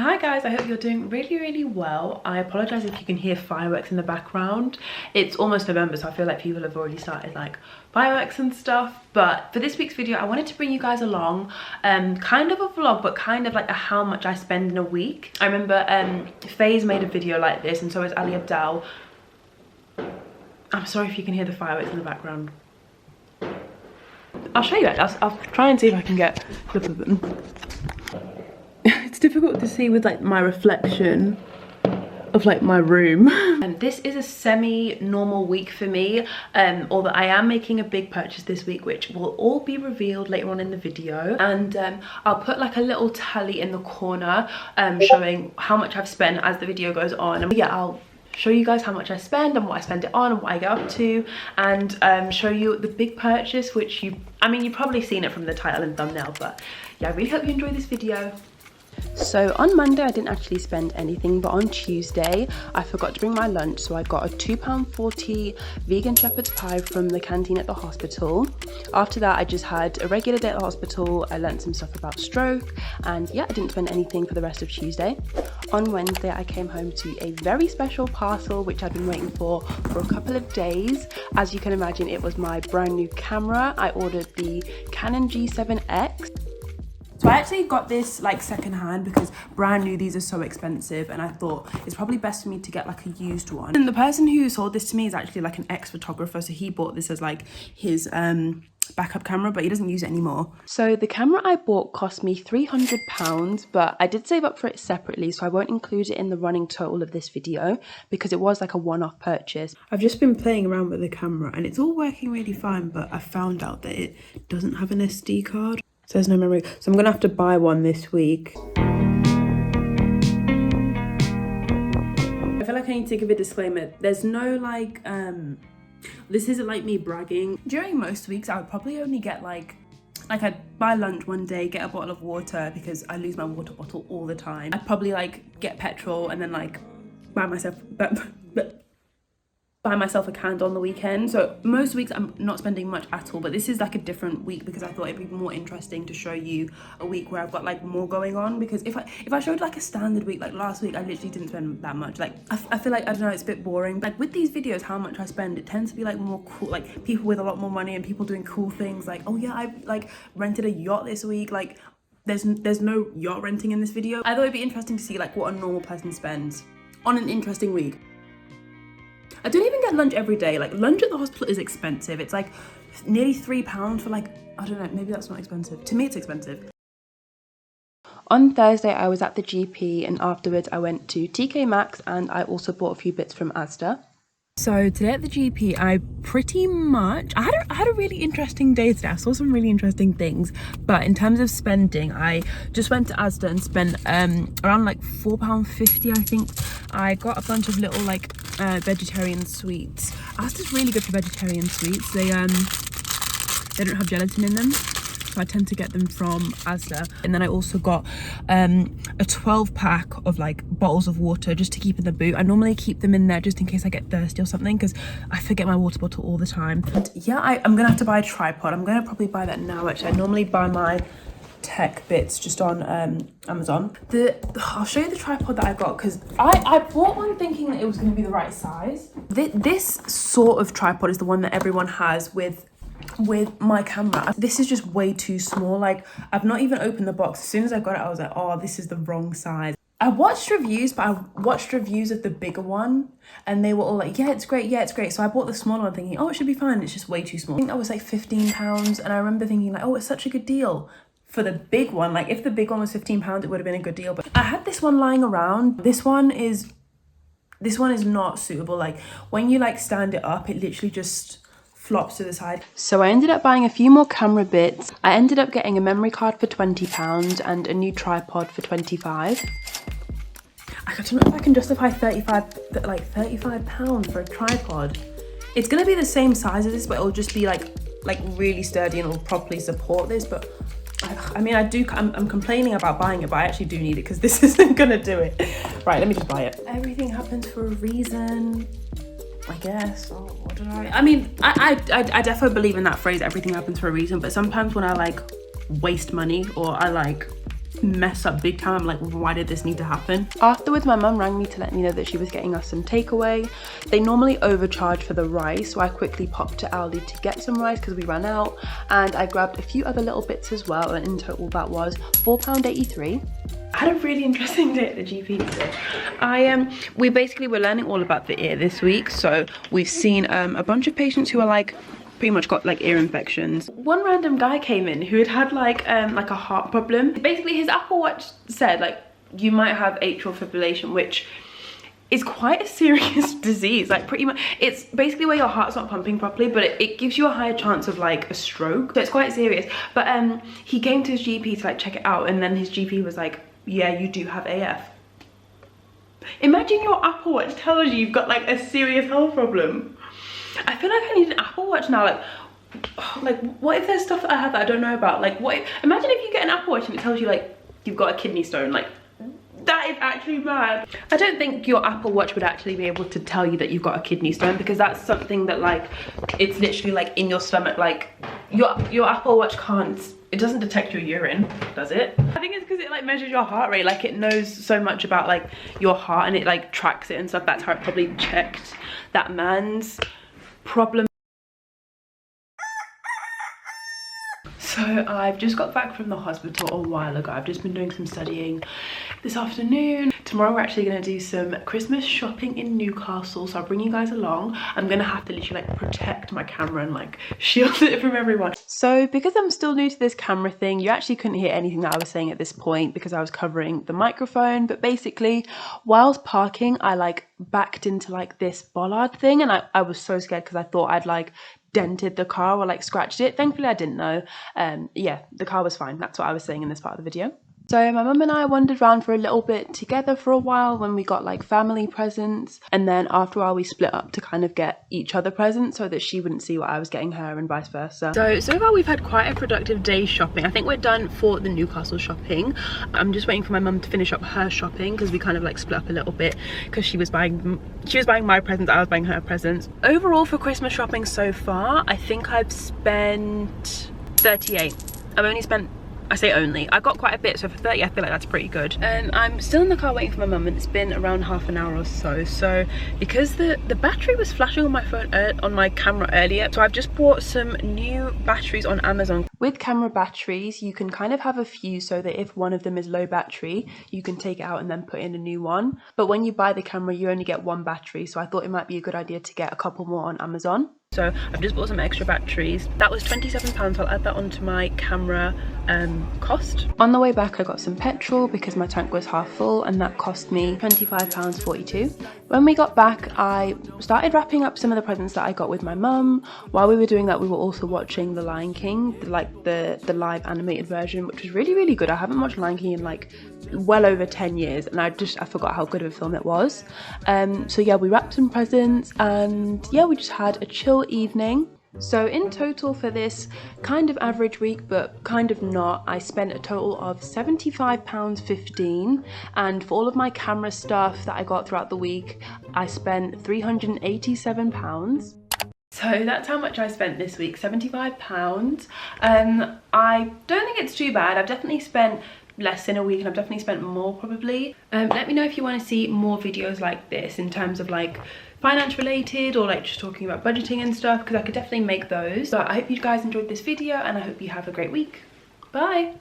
Hi guys, I hope you're doing really well. I apologize if you can hear fireworks in the background. It's almost November, so I feel like people have already started like fireworks and stuff. But for this week's video, I wanted to bring you guys along kind of a vlog, but kind of like a how much I spend in a week. I remember Faye's made a video like this, and so has Ali Abdal. I'm sorry if you can hear the fireworks in the background. I'll show you it. I'll try and see if I can get clip of them. It's difficult to see with like my reflection of like my room. And this is a semi-normal week for me, although I am making a big purchase this week, which will all be revealed later on in the video. And I'll put like a little tally in the corner showing how much I've spent as the video goes on. And yeah, I'll show you guys how much I spend and what I spend it on and what I get up to, and show you the big purchase, which you've probably seen it from the title and thumbnail, but yeah, I really hope you enjoy this video. So on Monday I didn't actually spend anything, but on Tuesday I forgot to bring my lunch, so I got a £2.40 vegan shepherd's pie from the canteen at the hospital. After that I just had a regular day at the hospital. I learned some stuff about stroke, and yeah, I didn't spend anything for the rest of Tuesday. On Wednesday I came home to a very special parcel which I'd been waiting for a couple of days. As you can imagine, it was my brand new camera. I ordered the Canon G7X. So I actually got this like secondhand because brand new, these are so expensive, and I thought it's probably best for me to get like a used one. And the person who sold this to me is actually like an ex-photographer, so he bought this as like his backup camera, but he doesn't use it anymore. So the camera I bought cost me £300, but I did save up for it separately, so I won't include it in the running total of this video because it was like a one-off purchase. I've just been playing around with the camera and it's all working really fine, but I found out that it doesn't have an SD card. So there's no memory, so I'm gonna have to buy one this week. I feel like I need to give a disclaimer. There's no like, this isn't like me bragging. During most weeks, I would probably only get like I'd buy lunch one day, get a bottle of water because I lose my water bottle all the time. I'd probably like get petrol and then like buy myself a candle on the weekend. So most weeks I'm not spending much at all, but this is like a different week because I thought it'd be more interesting to show you a week where I've got like more going on. Because if I showed like a standard week, like last week I literally didn't spend that much. Like I feel like, I don't know, it's a bit boring. Like with these videos, how much I spend, it tends to be like more cool, like people with a lot more money and people doing cool things, like, oh yeah, I like rented a yacht this week. Like there's no yacht renting in this video. I thought it'd be interesting to see like what a normal person spends on an interesting week. I don't even get lunch every day. Like lunch at the hospital is expensive. It's like nearly £3 for like, I don't know, maybe that's not expensive. To me it's expensive. On Thursday I was at the GP, and afterwards I went to TK Maxx, and I also bought a few bits from Asda. So today at the GP, I had a really interesting day today. I saw some really interesting things, but in terms of spending, I just went to Asda and spent around like £4.50, I think. I got a bunch of little like vegetarian sweets. Asda's really good for vegetarian sweets. They don't have gelatin in them, so I tend to get them from Asda. And then I also got a 12 pack of like bottles of water just to keep in the boot. I normally keep them in there just in case I get thirsty or something, because I forget my water bottle all the time. And yeah, I'm gonna have to buy a tripod. I'm gonna probably buy that now. Actually, I normally buy my tech bits just on Amazon. I'll show you the tripod that I got, because I bought one thinking that it was going to be the right size. This sort of tripod is the one that everyone has with my camera. This is just way too small. Like I've not even opened the box. As soon as I got it, I was like, oh, this is the wrong size. I watched reviews, but I watched reviews of the bigger one and they were all like, yeah, it's great. So I bought the smaller one thinking, oh, it should be fine. It's just way too small. I think that was like £15, and I remember thinking like, oh, it's such a good deal for the big one. Like if the big one was £15, it would have been a good deal. But I had this one lying around. This one is not suitable. Like when you like stand it up, it literally just flops to the side. So I ended up buying a few more camera bits. I ended up getting a memory card for £20 and a new tripod for £25. I don't know if I can justify £35 for a tripod. It's gonna be the same size as this, but it'll just be like really sturdy and it'll properly support this. But I'm complaining about buying it, but I actually do need it because this isn't gonna do it. Right, let me just buy it. Everything happens for a reason, I guess. Oh, what did I definitely believe in that phrase, everything happens for a reason. But sometimes when I like waste money, or I like mess up big time. I'm like, why did this need to happen? Afterwards, my mum rang me to let me know that she was getting us some takeaway. They normally overcharge for the rice, so I quickly popped to Aldi to get some rice because we ran out, and I grabbed a few other little bits as well, and in total that was £4.83. I had a really interesting day at the GP today. We basically were learning all about the ear this week, so we've seen a bunch of patients who are like pretty much got like ear infections. One random guy came in who had like a heart problem. Basically his Apple Watch said like you might have atrial fibrillation, which is quite a serious disease. Like pretty much it's basically where your heart's not pumping properly, but it gives you a higher chance of like a stroke, so it's quite serious. But he came to his GP to like check it out, and then his GP was like, yeah, you do have AF. Imagine your Apple Watch tells you you've got like a serious health problem. I feel like I need an Apple Watch now. Like what if there's stuff that I have that I don't know about? Like what if, imagine if you get an Apple Watch and it tells you like you've got a kidney stone. Like that is actually bad. I don't think your Apple Watch would actually be able to tell you that you've got a kidney stone, because that's something that like it's literally like in your stomach. Like your Apple Watch can't, it doesn't detect your urine, does it? I think it's because it like measures your heart rate. Like it knows so much about like your heart, and it like tracks it and stuff. That's how it probably checked that man's problem. So I've just got back from the hospital a while ago. I've just been doing some studying this afternoon. Tomorrow we're actually going to do some Christmas shopping in Newcastle, so I'll bring you guys along. I'm going to have to literally like protect my camera and like shield it from everyone. So because I'm still new to this camera thing, you actually couldn't hear anything that I was saying at this point because I was covering the microphone. But basically whilst parking, I like backed into like this bollard thing, and I was so scared because I thought I'd like dented the car or like scratched it. Thankfully I didn't though. Yeah, the car was fine. That's what I was saying in this part of the video. So my mum and I wandered around for a little bit together for a while when we got like family presents, and then after a while we split up to kind of get each other presents so that she wouldn't see what I was getting her and vice versa. So far we've had quite a productive day shopping. I think we're done for the Newcastle shopping. I'm just waiting for my mum to finish up her shopping because we kind of like split up a little bit because she was buying my presents, I was buying her presents. Overall for Christmas shopping so far, I think I've spent 38. I've only spent, I say only, I got quite a bit, so for 30 I feel like that's pretty good. I'm still in the car waiting for my mum, and it's been around half an hour or so. So because the battery was flashing on my phone, on my camera earlier, so I've just bought some new batteries on Amazon. With camera batteries you can kind of have a few, so that if one of them is low battery you can take it out and then put in a new one. But when you buy the camera you only get one battery, so I thought it might be a good idea to get a couple more on Amazon. So I've just bought some extra batteries. That was £27, so I'll add that onto my camera cost. On the way back I got some petrol because my tank was half full, and that cost me £25.42. When we got back I started wrapping up some of the presents that I got with my mum. While we were doing that we were also watching The Lion King, the live animated version, which was really good. I haven't watched Lion King in like well over 10 years, and I forgot how good of a film it was. So yeah, we wrapped some presents, and yeah, we just had a chill evening. So in total for this kind of average week, but kind of not, I spent a total of £75.15, and for all of my camera stuff that I got throughout the week I spent £387. So that's how much I spent this week, £75. I don't think it's too bad. I've definitely spent less in a week, and I've definitely spent more probably. Let me know if you want to see more videos like this in terms of like finance related, or like just talking about budgeting and stuff, because I could definitely make those. So I hope you guys enjoyed this video, and I hope you have a great week. Bye.